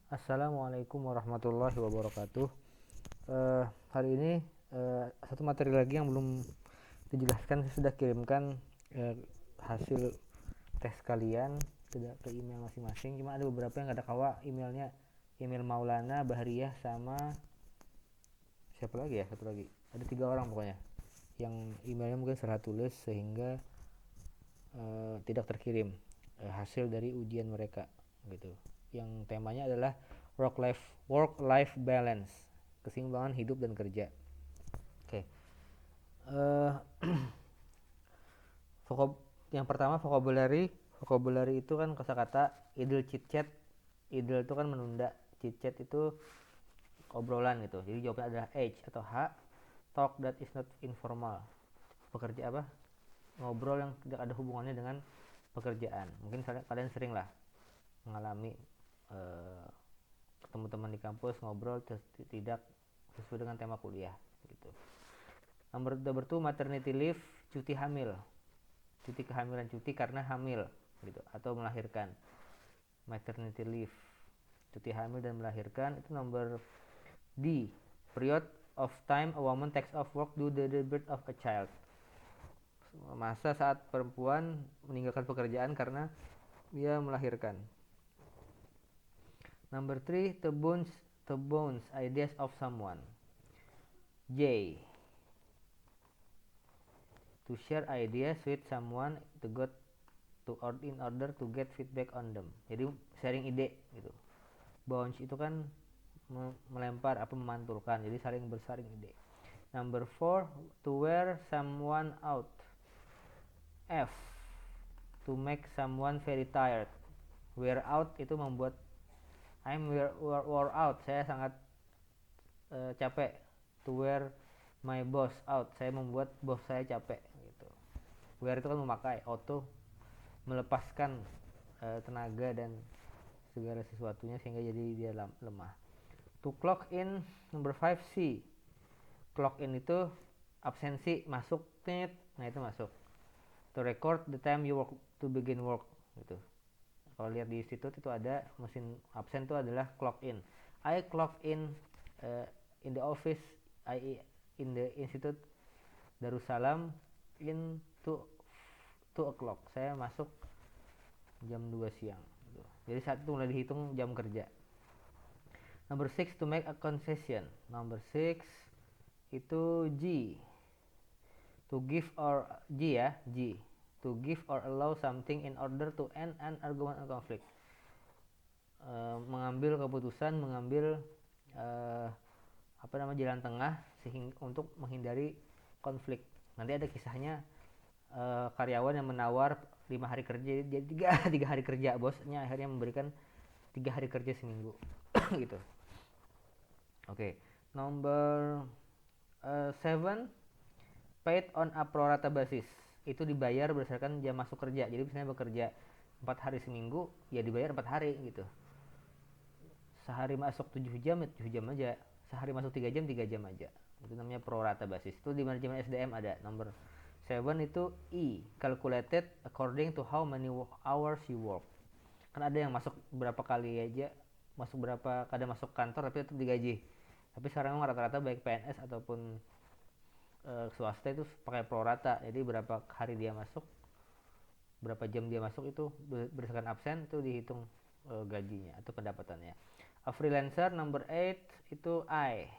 Assalamualaikum warahmatullahi wabarakatuh. Hari ini satu materi lagi yang belum dijelaskan. Saya sudah kirimkan hasil tes kalian sudah ke email masing-masing. Cuma ada beberapa yang ada kawa emailnya, email Maulana, Bahriyah, sama siapa lagi ya? Satu lagi. Ada 3 orang pokoknya. Yang emailnya mungkin salah tulis sehingga tidak terkirim hasil dari ujian mereka gitu. Yang temanya adalah work life balance, keseimbangan hidup dan kerja. Oke. Uh, yang pertama vocabulary itu kan kosakata idle chit chat. Idle itu kan menunda, chit chat itu obrolan gitu. Jadi jawabnya adalah H atau H. Talk that is not informal, pekerja apa, ngobrol yang tidak ada hubungannya dengan pekerjaan. Mungkin kalian sering lah mengalami ketemu teman di kampus ngobrol tidak sesuai dengan tema kuliah gitu. Nomor 2 maternity leave, cuti hamil, cuti kehamilan, cuti karena hamil gitu atau melahirkan. Maternity leave, cuti hamil dan melahirkan. Itu nomor D, period of time a woman takes off work due to the birth of a child, masa saat perempuan meninggalkan pekerjaan karena dia melahirkan. Number 3, the bones ideas of someone. J, to share ideas with someone in order to get feedback on them. Jadi sharing ide gitu. Bounce itu kan melempar apa, memantulkan. Jadi saling bersaring ide. Number 4, to wear someone out. F, to make someone very tired. Wear out itu membuat I'm wore out, saya sangat capek. To wear my boss out, saya membuat bos saya capek gitu. Wear itu kan memakai, out tuh melepaskan tenaga dan segala sesuatunya sehingga jadi dia lemah. To clock in, number 5, C. Clock in itu absensi, masuk tit, nah itu masuk. To record the time you work to begin work gitu. Kalau lihat di institut itu ada mesin absen itu adalah clock in. I clock in the office, in the institute Darussalam in 2 o'clock. Saya masuk jam 2 siang gitu. Jadi saat itu mulai dihitung jam kerja. Number 6, to make a concession. Number 6 itu G, to give or G ya, G, to give or allow something in order to end an argument or conflict. Mengambil keputusan, mengambil jalan tengah sehingga untuk menghindari konflik. Nanti ada kisahnya karyawan yang menawar 5 hari kerja jadi 3 hari kerja, bosnya akhirnya memberikan 3 hari kerja seminggu gitu. Oke. Number 7, paid on a pro rata basis. Itu dibayar berdasarkan jam masuk kerja. Jadi misalnya bekerja 4 hari seminggu, ya dibayar 4 hari gitu. Sehari masuk 7 jam, ya 7 jam aja. Sehari masuk 3 jam, 3 jam aja. Itu namanya pro rata basis. Itu di manajemen SDM ada. Nomor 7 itu E, calculated according to how many hours you work. Kan ada yang masuk berapa kali aja, kadang masuk kantor tapi tetap digaji. Tapi sekarang rata-rata baik PNS ataupun swasta itu pakai pro rata. Jadi berapa hari dia masuk, berapa jam dia masuk, itu berdasarkan absen itu dihitung gajinya atau pendapatannya. A freelancer, number 8 itu I,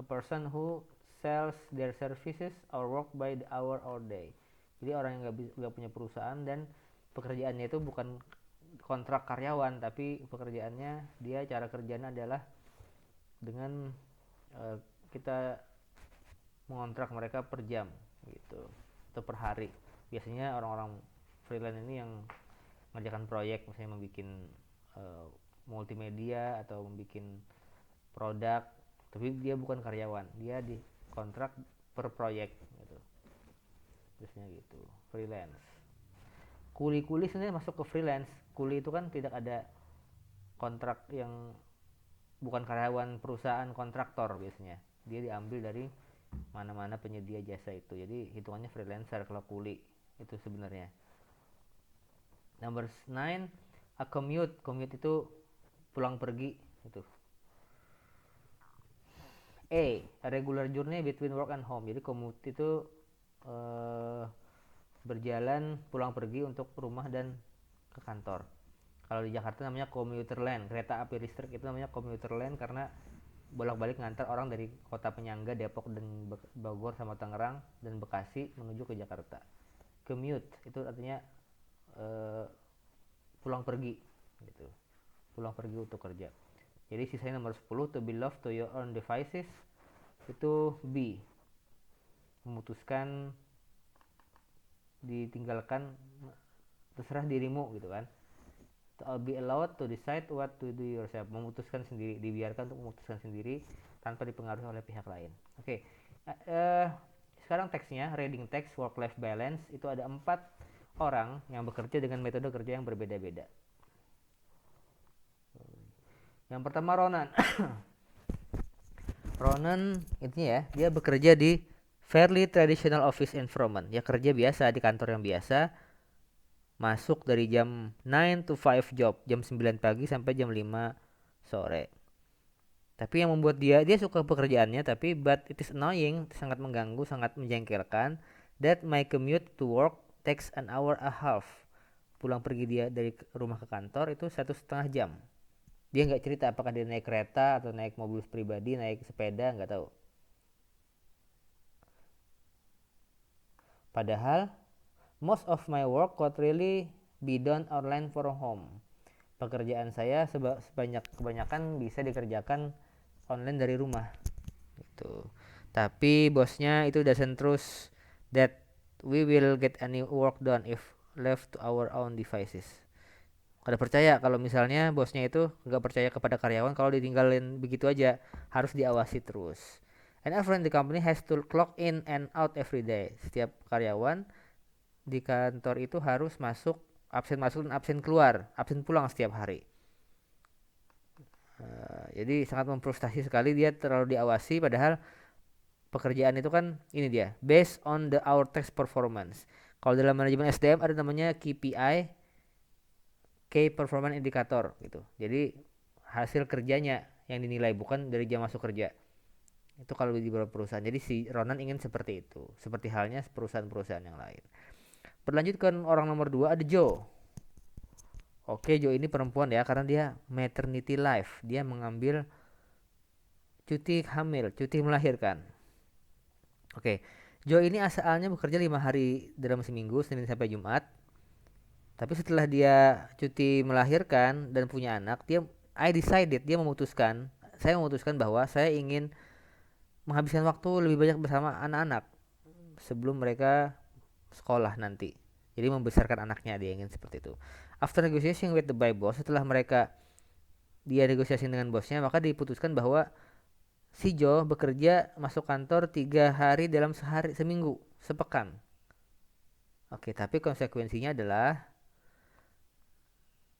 a person who sells their services or work by the hour or day. Jadi orang yang nggak punya perusahaan dan pekerjaannya itu bukan kontrak karyawan, tapi pekerjaannya dia, cara kerjanya adalah dengan kita mengontrak mereka per jam gitu atau per hari. Biasanya orang-orang freelance ini yang mengerjakan proyek, misalnya membuat multimedia atau membuat produk, tapi dia bukan karyawan, dia dikontrak per proyek gitu. Biasanya gitu, freelance. Kuli-kuli sebenarnya masuk ke freelance. Kuli itu kan tidak ada kontrak, yang bukan karyawan perusahaan, kontraktor biasanya. Dia diambil dari mana-mana penyedia jasa itu. Jadi hitungannya freelancer kalau kuli itu sebenarnya. Number 9, a commute. Commute itu pulang pergi itu. A regular journey between work and home. Jadi commute itu berjalan pulang pergi untuk rumah dan ke kantor. Kalau di Jakarta namanya commuter line, kereta api listrik itu namanya commuter line karena bolak-balik ngantar orang dari kota penyangga Depok dan Bogor sama Tangerang dan Bekasi menuju ke Jakarta. Commute itu artinya pulang pergi gitu. Pulang pergi untuk kerja. Jadi sisanya nomor 10, to be left to your own devices, itu B, memutuskan ditinggalkan terserah dirimu gitu kan. To be allowed to decide what to do yourself, memutuskan sendiri, dibiarkan untuk memutuskan sendiri tanpa dipengaruhi oleh pihak lain. Oke. Sekarang teksnya, reading text work life balance, itu ada 4 orang yang bekerja dengan metode kerja yang berbeda-beda. Yang pertama Ronan. Ronan itu ya, dia bekerja di fairly traditional office environment. Ya kerja biasa di kantor yang biasa. Masuk dari jam 9 to 5 job, jam 9 pagi sampai jam 5 sore. Tapi yang membuat dia suka pekerjaannya, tapi but it is annoying, sangat mengganggu, sangat menjengkelkan, that my commute to work takes an hour and a half. Pulang pergi dia dari rumah ke kantor itu 1,5 jam. Dia nggak cerita apakah dia naik kereta atau naik mobil pribadi, naik sepeda, nggak tahu. Padahal most of my work could really be done online from home. Pekerjaan saya kebanyakan bisa dikerjakan online dari rumah gitu. Tapi bosnya itu doesn't trust that we will get any work done if left to our own devices. Kada percaya kalau misalnya bosnya itu nggak percaya kepada karyawan kalau ditinggalin begitu aja, harus diawasi terus. And everyone in the company has to clock in and out every day. Setiap karyawan di kantor itu harus masuk dan absen keluar, absen pulang setiap hari. Jadi sangat memfrustasi sekali, dia terlalu diawasi padahal pekerjaan itu kan ini dia based on the our task performance. Kalau dalam manajemen SDM ada namanya KPI, Key Performance Indicator gitu. Jadi hasil kerjanya yang dinilai, bukan dari jam masuk kerja. Itu kalau di beberapa perusahaan. Jadi si Ronan ingin seperti itu, seperti halnya perusahaan-perusahaan yang lain. Berlanjutkan orang nomor 2 ada Joe. Oke, Joe ini perempuan ya, karena dia maternity leave. Dia mengambil cuti hamil, cuti melahirkan. Oke, Joe ini asalnya bekerja 5 hari dalam seminggu, Senin sampai Jumat. Tapi setelah dia cuti melahirkan dan punya anak, saya memutuskan bahwa saya ingin menghabiskan waktu lebih banyak bersama anak-anak sebelum mereka sekolah nanti. Jadi membesarkan anaknya, dia ingin seperti itu. After negotiation with the boss, setelah dia negosiasi dengan bosnya, maka diputuskan bahwa si Joe bekerja masuk kantor 3 hari dalam seminggu, sepekan. Oke, tapi konsekuensinya adalah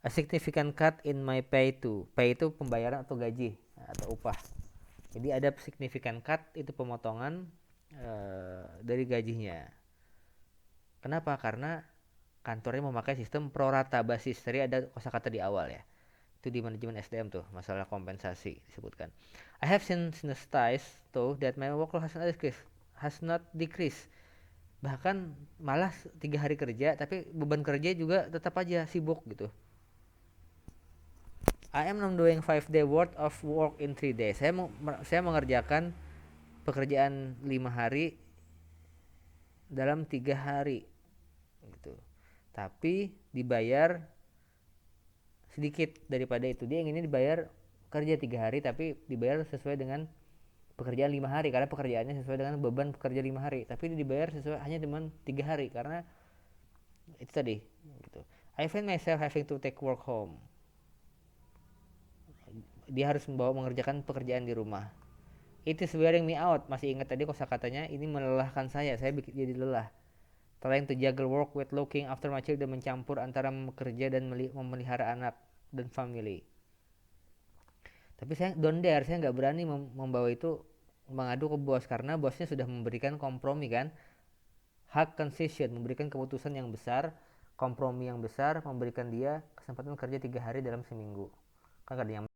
a significant cut in my pay too. Pay itu pembayaran atau gaji atau upah. Jadi ada significant cut, itu pemotongan dari gajinya. Kenapa? Karena kantornya memakai sistem prorata basis. Tadi ada kosakata di awal ya. Itu di manajemen SDM tuh, masalah kompensasi disebutkan. I have sensitized though that my workload has not decreased. Bahkan malah 3 hari kerja, tapi beban kerja juga tetap aja sibuk gitu. I am not doing 5-day worth of work in 3 days. Saya mengerjakan pekerjaan 5 hari dalam 3 hari gitu. Tapi dibayar sedikit daripada itu. Dia inginnya dibayar kerja 3 hari tapi dibayar sesuai dengan pekerjaan 5 hari, karena pekerjaannya sesuai dengan beban pekerja 5 hari, tapi dibayar sesuai hanya dengan 3 hari karena itu tadi gitu. I find myself having to take work home. Dia harus mengerjakan pekerjaan di rumah. It is wearing me out. Masih ingat tadi kosakatanya, ini melelahkan saya jadi lelah. Trying to juggle work with looking after my children, mencampur antara bekerja dan memelihara anak dan family. Tapi saya nggak berani membawa itu mengadu ke bos, karena bosnya sudah memberikan kompromi kan, hak concession, memberikan keputusan yang besar, kompromi yang besar, memberikan dia kesempatan kerja 3 hari dalam seminggu. kan ada yang